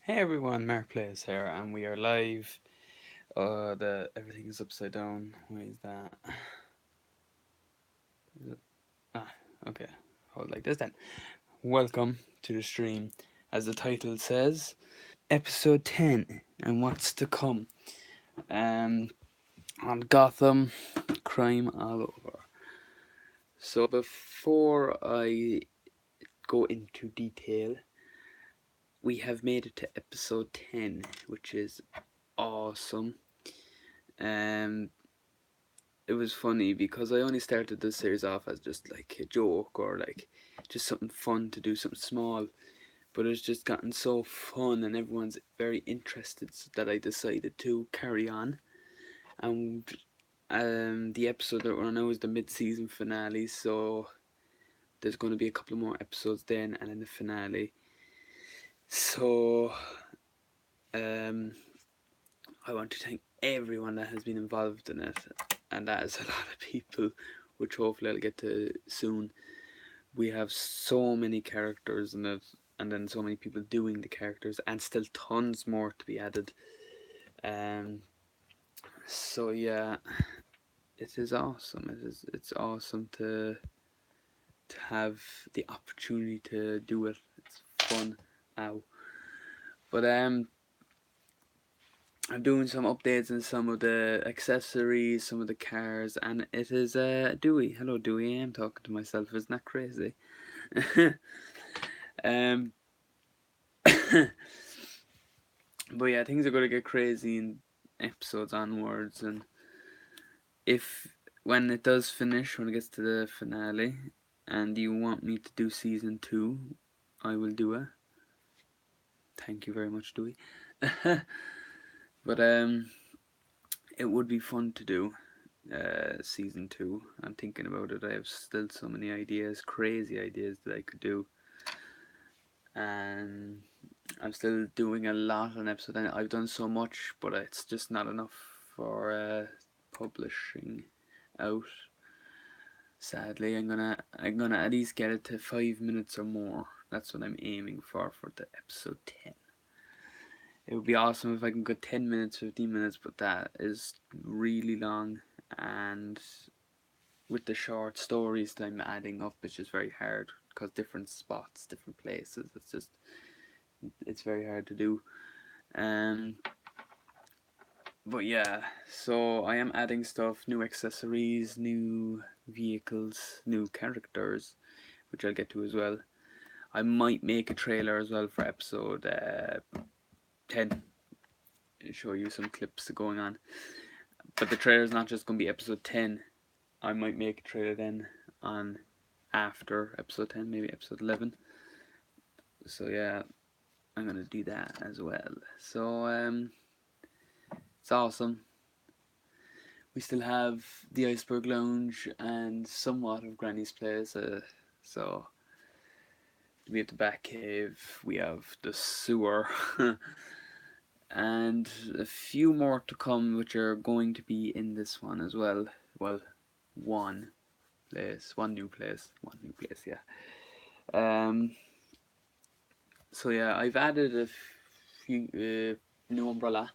Hey everyone, Mark Plays here, and we are live. The everything is upside down. Why is that? Is it? Ah, okay. Hold like this then. Welcome to the stream, as the title says, episode 10, and what's to come. Um, on Gotham, crime all over. So before I go into detail, we have made it to episode 10, which is awesome. Um, it was funny because I only started this series off as just like a joke or like just something fun to do, something small. But it's just gotten so fun and everyone's very interested that I decided to carry on. And the episode that we're on now is the mid-season finale, so there's going to be a couple of more episodes then, and then the finale. So um, I want to thank everyone that has been involved in it, and that is a lot of people, which hopefully I'll get to soon. We have so many characters in it, and then so many people doing the characters, and still tons more to be added. Um, so yeah, it is awesome. It's awesome to have the opportunity to do it. It's fun now, but I'm doing some updates in some of the accessories, some of the cars, and it is Dewey. Hello, Dewey. I'm talking to myself. Isn't that crazy? um, but yeah, things are gonna get crazy in episodes onwards, and if when it does finish, when it gets to the finale, and you want me to do season two, I will do it. Thank you very much, Dewey. But it would be fun to do season two. I'm thinking about it. I have still so many ideas, crazy ideas that I could do, and I'm still doing a lot on episode. And I've done so much, but it's just not enough for publishing out. Sadly, I'm gonna at least get it to 5 minutes or more. That's what I'm aiming for the episode 10. It would be awesome if I can go 10 minutes, 15 minutes, but that is really long, and with the short stories that I'm adding up, it's just very hard because different spots, different places. It's very hard to do. Um, but yeah, so I am adding stuff, new accessories, new vehicles, new characters, which I'll get to as well. I might make a trailer as well for episode 10, show you some clips going on. But the trailer is not just going to be episode 10. I might make a trailer then on after episode 10, maybe episode 11. So yeah, I'm going to do that as well. So it's awesome. We still have the Iceberg Lounge and somewhat of Granny's Place. So we have the Batcave, we have the sewer, and a few more to come, which are going to be in this one as well. Well, one one new place, yeah. Um, so yeah, I've added a few new umbrella.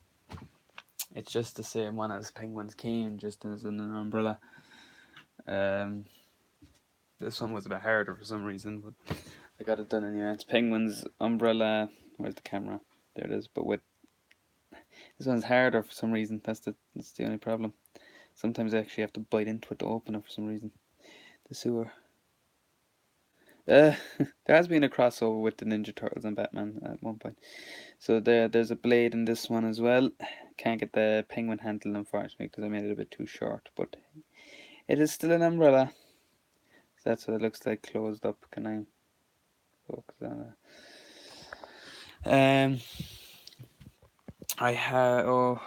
It's just the same one as Penguin's Cane, just as an umbrella. Um, this one was a bit harder for some reason, but I got it done anyway. It's Penguin's umbrella. Where's the camera? There it is. But with this one's harder for some reason. That's the only problem. Sometimes I actually have to bite into it to open it for some reason. The sewer. There has been a crossover with the Ninja Turtles and Batman at one point. So there's a blade in this one as well. Can't get the penguin handle unfortunately because I made it a bit too short, but it is still an umbrella. So that's what it looks like closed up. Can I focus on it? I have. Oh,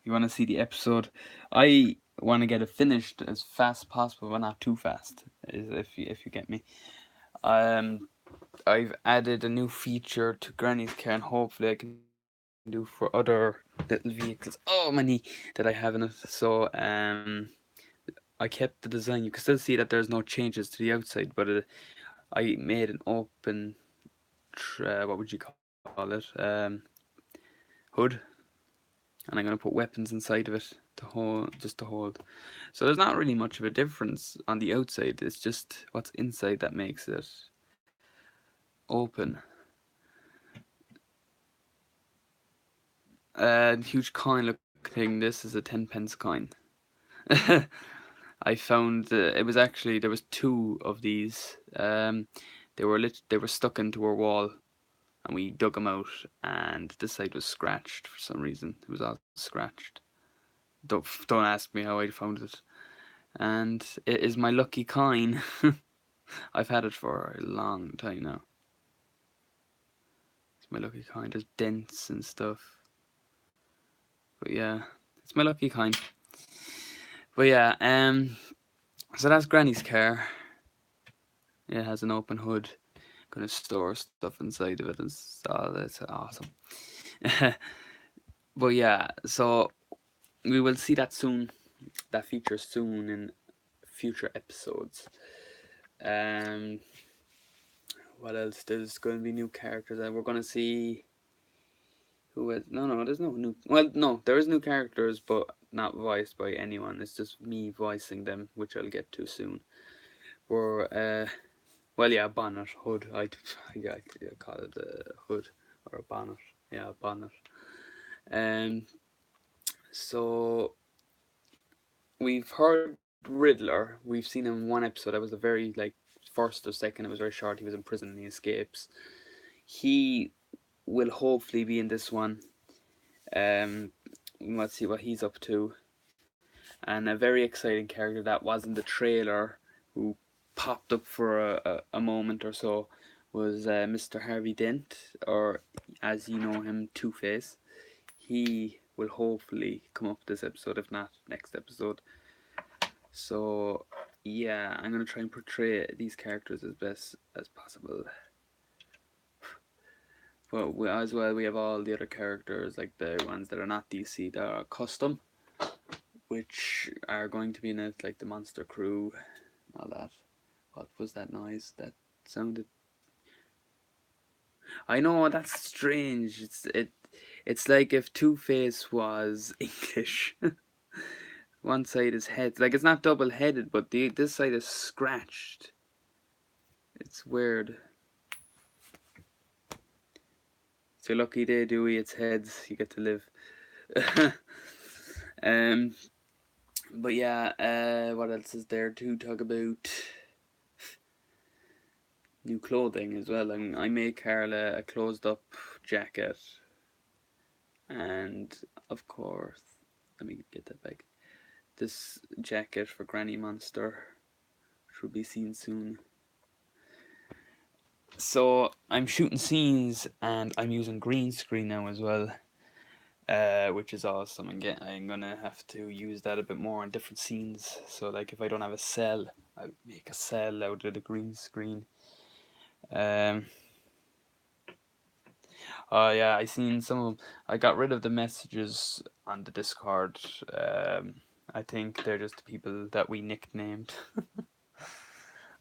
you want to see the episode? I want to get it finished as fast as possible, but not too fast. If you get me. Um, I've added a new feature to Granny's car, and hopefully I can do for other little vehicles. Oh, my knee that I have in it. So I kept the design. You can still see that there's no changes to the outside, but I made an open. What would you call it? it, hood, and I'm going to put weapons inside of it to hold. So there's not really much of a difference on the outside. It's just what's inside that makes it open. Huge coin look thing. This is a 10p coin. I found it was actually there was two of these. They were stuck into our wall, and we dug them out, and this side was scratched for some reason. It was all scratched. Don't ask me how I found it. And it is my lucky coin. I've had it for a long time now. It's my lucky coin. There's dents and stuff. But yeah, it's my lucky coin. But yeah, so that's Granny's car. It has an open hood. Gonna store stuff inside of it, and so that's awesome. But yeah, so we will see that soon. That feature soon in future episodes. What else? There's going to be new characters, and we're going to see who is. No, there's no new. Well, no, there is new characters, but not voiced by anyone. It's just me voicing them, which I'll get to soon. Well, yeah, bonnet, hood. I call it a hood or a bonnet. Yeah, a bonnet. So we've heard Riddler. We've seen him in one episode. That was the very first or second. It was very short. He was in prison and he escapes. He will hopefully be in this one. Let's see what he's up to. And a very exciting character that was in the trailer, who popped up for a moment or so, was Mr. Harvey Dent, or as you know him, Two-Face. He will hopefully come up this episode, if not next episode. So yeah, I'm going to try and portray these characters as best as possible. But as well, we have all the other characters, like the ones that are not DC, that are custom, which are going to be in it, like the Monster Crew, all that. What was that noise? That sounded. I know, that's strange. It's like if Two-Face was English. One side is head, like it's not double-headed, but this side is scratched. It's weird. It's your lucky day, Dewey. It's heads. You get to live. But yeah, what else is there to talk about? New clothing as well. I made Carla a closed-up jacket, and of course, let me get that back. This jacket for Granny Monster, which will be seen soon. So I'm shooting scenes, and I'm using green screen now as well. Which is awesome. I'm gonna have to use that a bit more on different scenes. So like if I don't have a cell, I make a cell out of the green screen. Yeah, I seen some of them. I got rid of the messages on the Discord. I think they're just people that we nicknamed.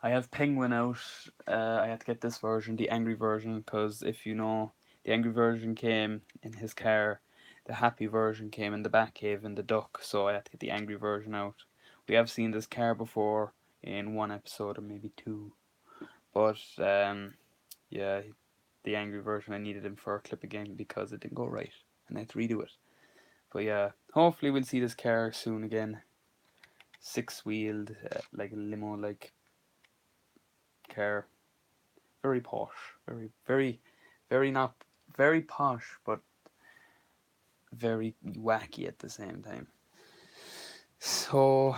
I have Penguin out. I had to get this version, the angry version, because if you know, the angry version came in his car. The happy version came in the Batcave in the duck, so I had to get the angry version out. We have seen this car before in one episode or maybe two, but yeah, the angry version, I needed him for a clip again because it didn't go right, and I had to redo it. But yeah, hopefully we'll see this car soon again. Six-wheeled, like a limo, like car. Very posh, very not very posh, but very wacky at the same time. So,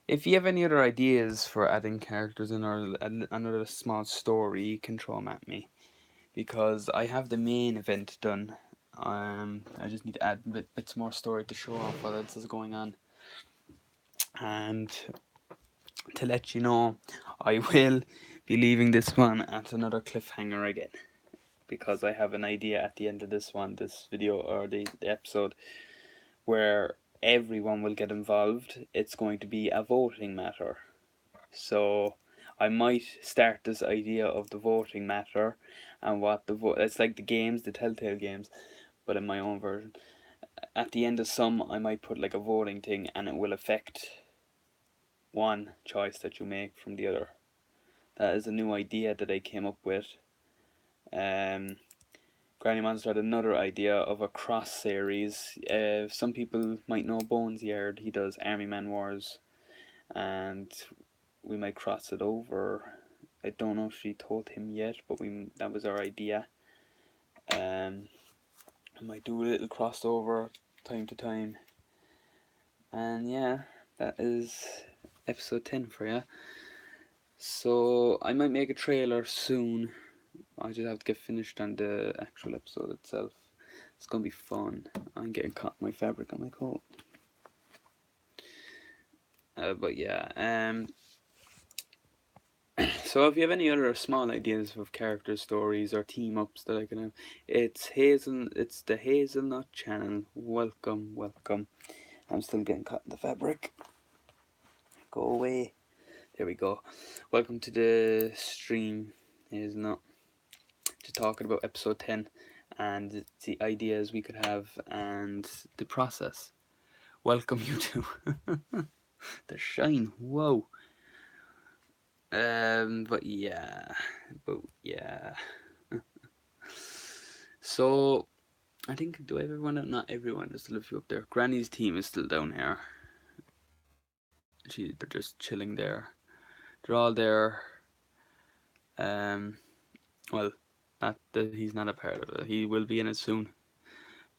if you have any other ideas for adding characters in or another small story, you can throw them at me, because I have the main event done. I just need to add bits more story to show off what else is going on. And to let you know, I will be leaving this one at another cliffhanger again, because I have an idea at the end of this video, or the episode, where everyone will get involved. It's going to be a voting matter. So I might start this idea of the voting matter, and what the it's like the games, the Telltale games, but in my own version. At the end of some, I might put like a voting thing, and it will affect one choice that you make from the other. That is a new idea that I came up with. Um, Granny Monster had another idea of a cross series. Some people might know Bones Yard. He does Army Man Wars, and we might cross it over. I don't know if she told him yet, but that was our idea. I might do a little crossover time to time. And yeah, that is episode 10 for you. So I might make a trailer soon. I just have to get finished on the actual episode itself. It's gonna be fun. I'm getting caught in my fabric on my coat. But yeah, so if you have any other small ideas of character stories or team ups that I can have, it's the Hazelnut channel. Welcome, welcome. I'm still getting caught in the fabric. Go away. There we go. Welcome to the stream, Hazelnut. Just talking about episode 10 and the ideas we could have and the process. Welcome you to the shine. Whoa. But yeah. So I think, do I have everyone out? Not everyone, there's still a few up there. Granny's team is still down here. They're just chilling there. They're all there. Well, not that he's not a part of it. He will be in it soon.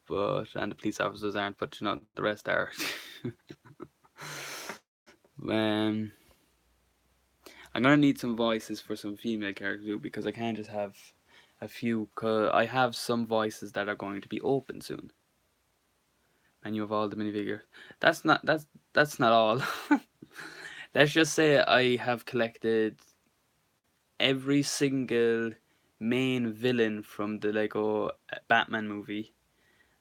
And the police officers aren't, but the rest are. um, I'm gonna need some voices for some female characters because I can't just have a few. Cause I have some voices that are going to be open soon. And you have all the minifigures. That's not all. Let's just say I have collected every single main villain from the Lego Batman movie.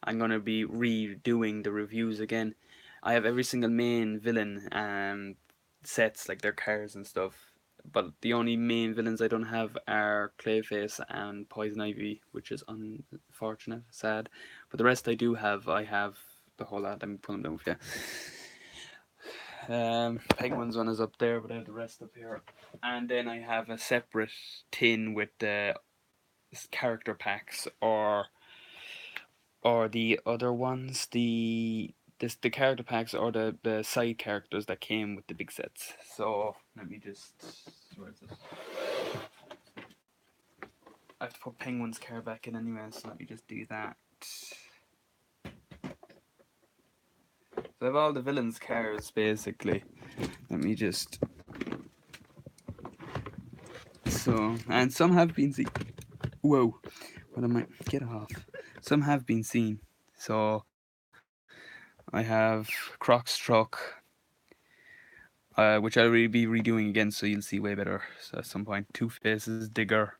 I'm gonna be redoing the reviews again. I have every single main villain sets, like their cars and stuff. But the only main villains I don't have are Clayface and Poison Ivy, which is unfortunate, sad. But the rest I do have. I have the whole lot. Let me pull them down for you. Penguin's one is up there, but I have the rest up here. And then I have a separate tin with the character packs or the other ones, the character packs or the side characters that came with the big sets. So let me just, where is it? I have to put Penguin's car back in anyway, so let me just do that. So I have all the villains' cars basically. Let me just. So, and some have been seen. Whoa, what am I? Get off. Some have been seen. So I have Croc's truck, which I'll be redoing again, so you'll see way better. So at some point, Two Faces, Digger,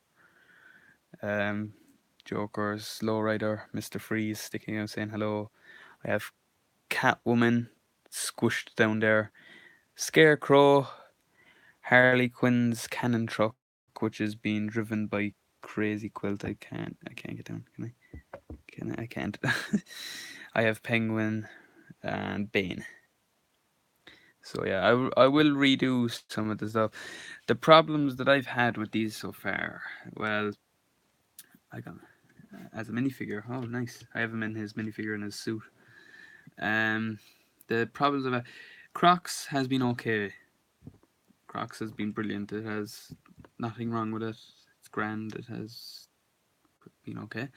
Joker's Lowrider, Mr. Freeze sticking out saying hello. I have Catwoman squished down there, Scarecrow, Harley Quinn's cannon truck, which is being driven by Crazy Quilt. I can't get down. Can I? I can't. I have Penguin and Bane. So yeah, I will redo some of the stuff. The problems that I've had with these so far, well, I got as a minifigure. Oh, nice! I have him in his minifigure in his suit. The problems of Crocs has been okay. Crocs has been brilliant. It has nothing wrong with it. It's grand. It has been okay.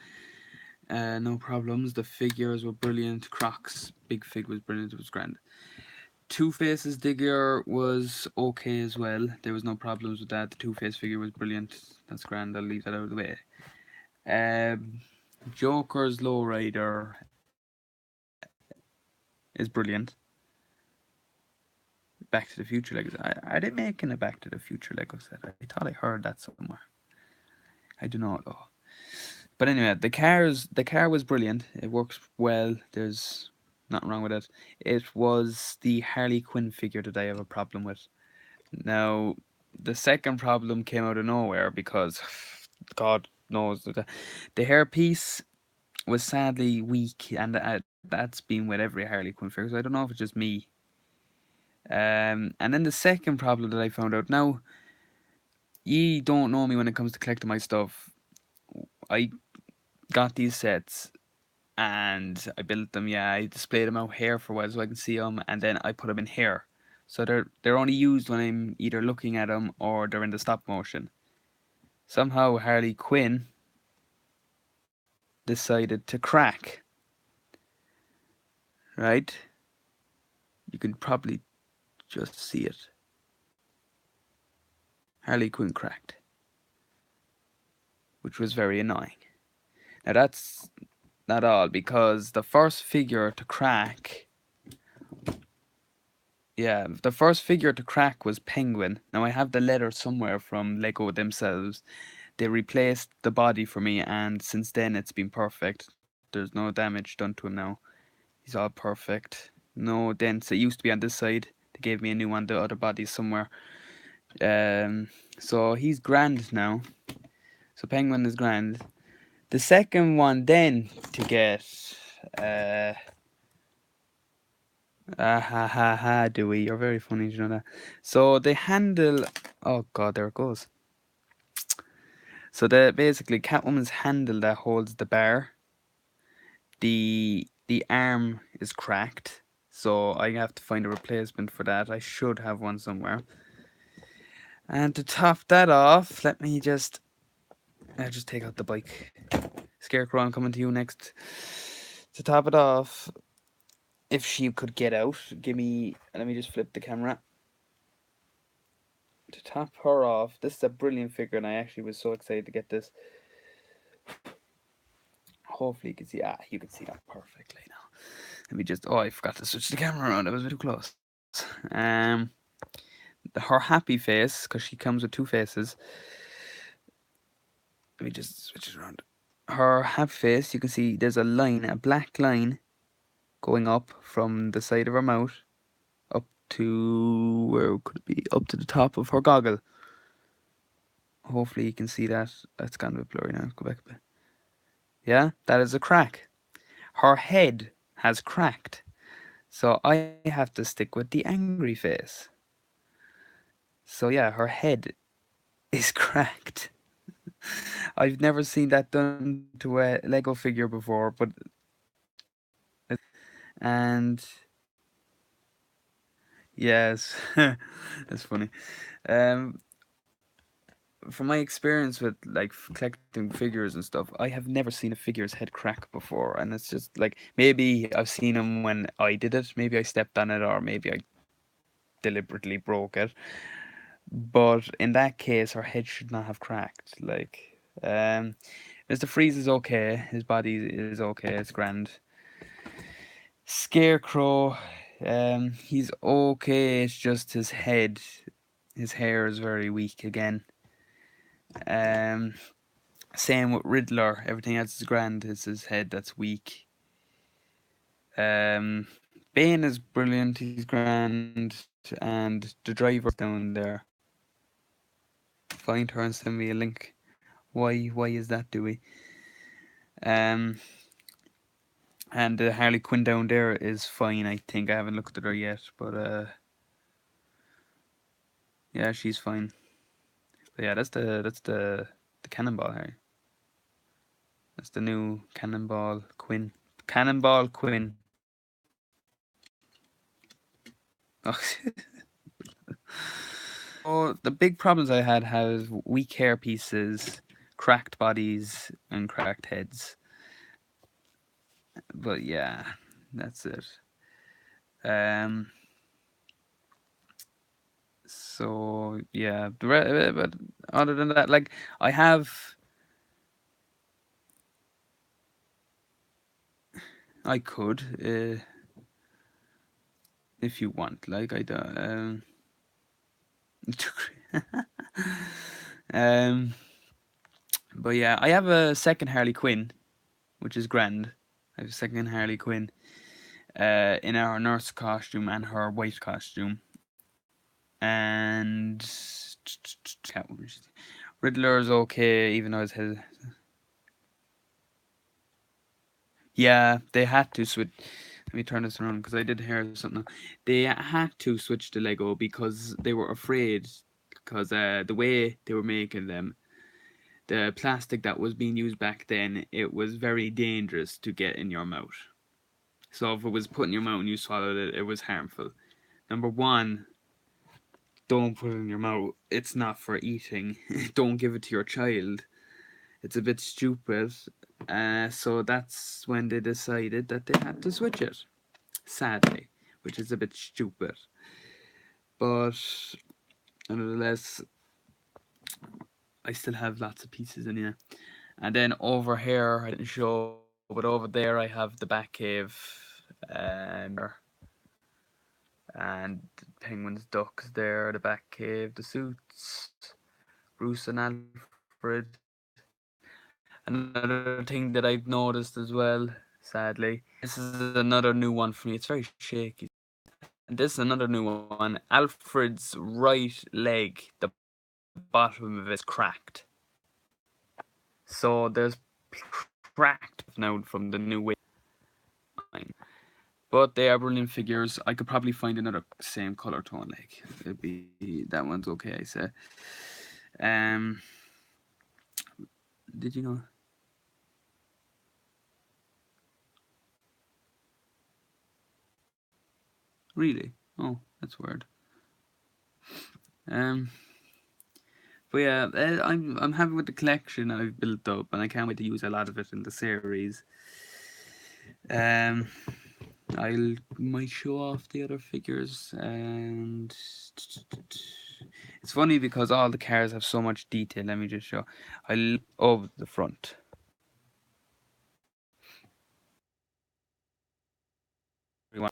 No problems. The figures were brilliant. Crocs big fig was brilliant. It was grand. Two Faces Digger was okay as well. There was no problems with that. The Two Face figure was brilliant. That's grand. I'll leave that out of the way. Joker's Lowrider is brilliant. Back to the Future Lego. Are they making a Back to the Future Lego set? I thought I heard that somewhere. I do not know. But anyway, the car was brilliant. It works well. There's nothing wrong with it. It was the Harley Quinn figure that I have a problem with. Now, the second problem came out of nowhere because, God, knows that the hairpiece was sadly weak, and that's been with every Harley Quinn figure. So I don't know if it's just me. And then the second problem that I found out now, ye don't know me when it comes to collecting my stuff. I got these sets and I built them. Yeah, I displayed them out here for a while so I can see them, and then I put them in here. So they're only used when I'm either looking at them or they're in the stop motion. Somehow Harley Quinn decided to crack. Right? You can probably just see it. Harley Quinn cracked, which was very annoying. Now that's not all, because the first figure to crack, the first figure to crack was Penguin. Now I have the letter somewhere from Lego themselves. They replaced the body for me, and since then it's been perfect. There's no damage done to him now. He's all perfect. No dents. It used to be on this side. They gave me a new one, the other body somewhere. So he's grand now. So Penguin is grand. The second one then to get, Dewey, you're very funny, you know that. So the handle, oh god, there it goes. So basically Catwoman's handle that holds the bar, the arm is cracked. So I have to find a replacement for that. I should have one somewhere. And to top that off, let me just take out the bike. Scarecrow, I'm coming to you next. To top it off, if she could get out, let me just flip the camera. To top her off, this is a brilliant figure, and I actually was so excited to get this. Hopefully you can see, you can see that perfectly now. Let me just, I forgot to switch the camera around, it was a bit too close. Her happy face, because she comes with two faces. Let me just switch it around. Her happy face, you can see there's a line, a black line, going up from the side of her mouth up to, where could it be? Up to the top of her goggle. Hopefully you can see that. That's kind of a bit blurry now. Go back a bit. Yeah, that is a crack. Her head has cracked. So I have to stick with the angry face. So yeah, her head is cracked. I've never seen that done to a Lego figure before, but and yes, that's funny. Um, from my experience with like collecting figures and stuff, I have never seen a figure's head crack before, and it's just like, maybe I've seen them when I did it, maybe I stepped on it, or maybe I deliberately broke it. But in that case, her head should not have cracked. Like, Mr. Freeze is okay. His body is okay. It's grand. Scarecrow, he's okay. It's just his head, his hair is very weak again. Same with Riddler. Everything else is grand. It's his head that's weak. Bane is brilliant. He's grand, and the driver's down there. Find her and send me a link. Why is that, Dewey? And the Harley Quinn down there is fine. I think I haven't looked at her yet, but yeah, she's fine. But yeah, that's the Cannonball Harry. That's the new Cannonball Quinn. Cannonball Quinn. Oh, the big problems I had has weak hair pieces, cracked bodies, and cracked heads. But yeah, that's it. So yeah, but other than that, like, I could, if you want, like, I don't, but yeah, I have a second Harley Quinn, which is grand. I have a second Harley Quinn, in her nurse costume and her white costume, and Riddler is okay, even though his head. Yeah, they had to switch. Let me turn this around because I did hear something. They had to switch to Lego because they were afraid, because the way they were making them, the plastic that was being used back then, it was very dangerous to get in your mouth. So if it was put in your mouth and you swallowed it, it was harmful. Number one, don't put it in your mouth. It's not for eating. Don't give it to your child. It's a bit stupid. So that's when they decided that they had to switch it. Sadly, which is a bit stupid. But nonetheless, I still have lots of pieces in here. And then over here, I didn't show, but over there I have the Batcave, and Penguins, Ducks there, the Batcave, the suits, Bruce and Alfred. Another thing that I've noticed as well, sadly, this is another new one for me. It's very shaky. And this is another new one. Alfred's right leg, the bottom of it is cracked. So there's cracked now from the new way. But they are brilliant figures. I could probably find another same color tone. Like it'd be that one's okay. I say. Um, did you know? Really? Oh, that's weird. Um, but yeah, I'm happy with the collection I've built up, and I can't wait to use a lot of it in the series. Um, I'll might show off the other figures, and it's funny because all the cars have so much detail. Let me just show. I the front.